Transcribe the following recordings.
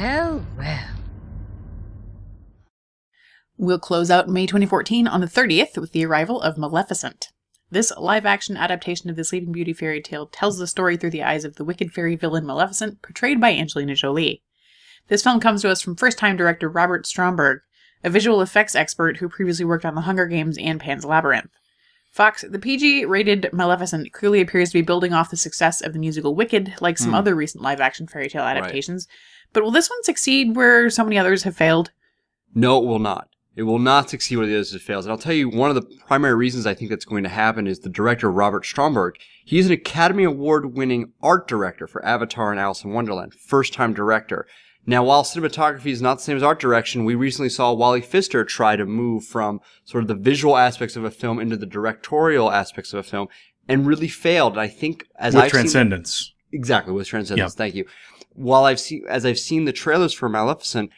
Well, well. We'll close out May 2014 on the 30th with the arrival of Maleficent. This live-action adaptation of the Sleeping Beauty fairy tale tells the story through the eyes of the wicked fairy villain Maleficent, portrayed by Angelina Jolie. This film comes to us from first-time director Robert Stromberg, a visual effects expert who previously worked on The Hunger Games and Pan's Labyrinth. Fox, the PG-rated Maleficent clearly appears to be building off the success of the musical Wicked, like some other recent live-action fairy tale adaptations. Right. But will this one succeed where so many others have failed? No, it will not. It will not succeed where the others have failed. And I'll tell you, one of the primary reasons I think that's going to happen is the director, Robert Stromberg. He's an Academy Award-winning art director for Avatar and Alice in Wonderland. First-time director. Now, while cinematography is not the same as art direction, we recently saw Wally Pfister try to move from sort of the visual aspects of a film into the directorial aspects of a film and really failed. And I think with Transcendence. Exactly, with Transcendence. Yep. Thank you. While I've seen the trailers for Maleficent,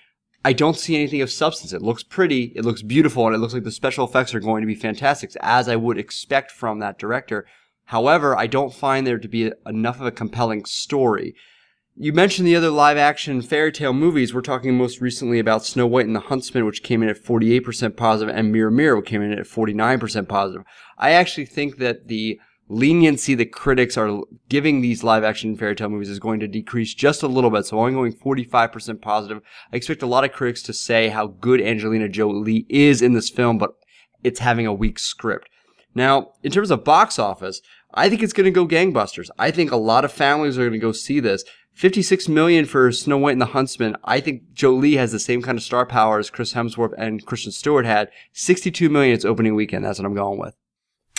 I don't see anything of substance. It looks pretty, it looks beautiful, and it looks like the special effects are going to be fantastic, as I would expect from that director. However, I don't find there to be enough of a compelling story. You mentioned the other live-action fairy tale movies. We're talking most recently about Snow White and the Huntsman, which came in at 48% positive, and Mirror Mirror, which came in at 49% positive. I actually think that the leniency that critics are giving these live-action fairy tale movies is going to decrease just a little bit, so I'm going 45% positive. I expect a lot of critics to say how good Angelina Jolie is in this film, but it's having a weak script. Now, in terms of box office, I think it's going to go gangbusters. I think a lot of families are going to go see this. $56 million for Snow White and the Huntsman. I think Jolie has the same kind of star power as Chris Hemsworth and Kristen Stewart had. $62 million its opening weekend. That's what I'm going with.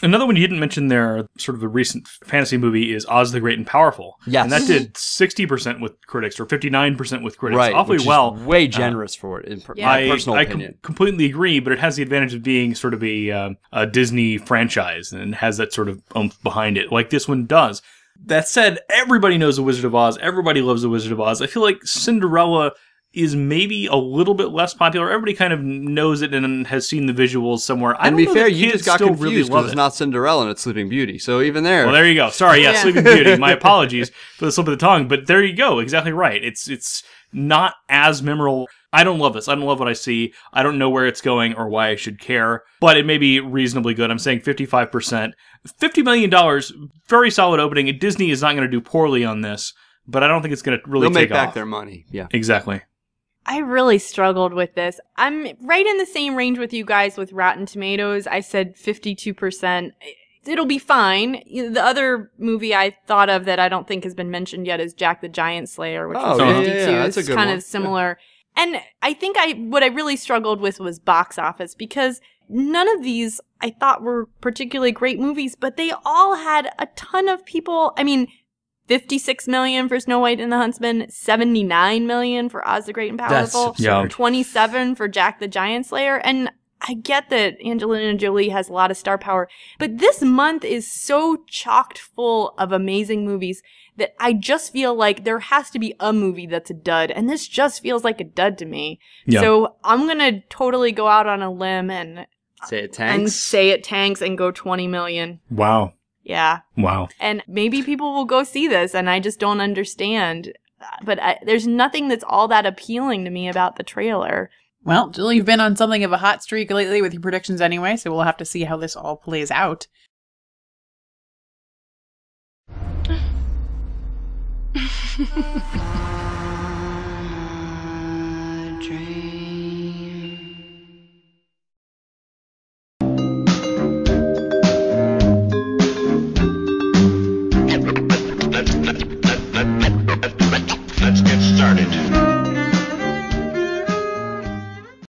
Another one you didn't mention there, sort of the recent fantasy movie, is Oz the Great and Powerful. Yes. And that did 60% with critics, or 59% with critics. Right, Awfully which well. Is way generous for it, in my personal opinion. I completely agree, but it has the advantage of being sort of a Disney franchise and has that sort of oomph behind it, like this one does. That said, everybody knows The Wizard of Oz. Everybody loves The Wizard of Oz. I feel like Cinderella is maybe a little bit less popular. Everybody kind of knows it and has seen the visuals somewhere. And to be fair, you just got confused because it's not Cinderella and it's Sleeping Beauty. So even there... Well, there you go. Sorry, yeah, Sleeping Beauty. My apologies for the slip of the tongue. But there you go. Exactly right. It's not as memorable. I don't love this. I don't love what I see. I don't know where it's going or why I should care. But it may be reasonably good. I'm saying 55%. $50 million, very solid opening. Disney is not going to do poorly on this, but I don't think it's going to really take off. They'll make back their money. Yeah. Exactly. I really struggled with this. I'm right in the same range with you guys with Rotten Tomatoes. I said 52%. It'll be fine. The other movie I thought of that I don't think has been mentioned yet is Jack the Giant Slayer, which was 52. Yeah, that's a it's good kind one. of similar. Yeah. And I think what I really struggled with was box office, because none of these I thought were particularly great movies, but they all had a ton of people. I mean, $56 million for Snow White and the Huntsman, $79 million for Oz the Great and Powerful, $27 million for Jack the Giant Slayer. And I get that Angelina Jolie has a lot of star power, but this month is so chocked full of amazing movies that I just feel like there has to be a movie that's a dud, and this just feels like a dud to me. Yeah. So I'm going to totally go out on a limb and say it tanks and go $20 million. Wow. Yeah. Wow. And maybe people will go see this, and I just don't understand. But there's nothing that's all that appealing to me about the trailer. Well, Jill, you've been on something of a hot streak lately with your predictions anyway, so we'll have to see how this all plays out.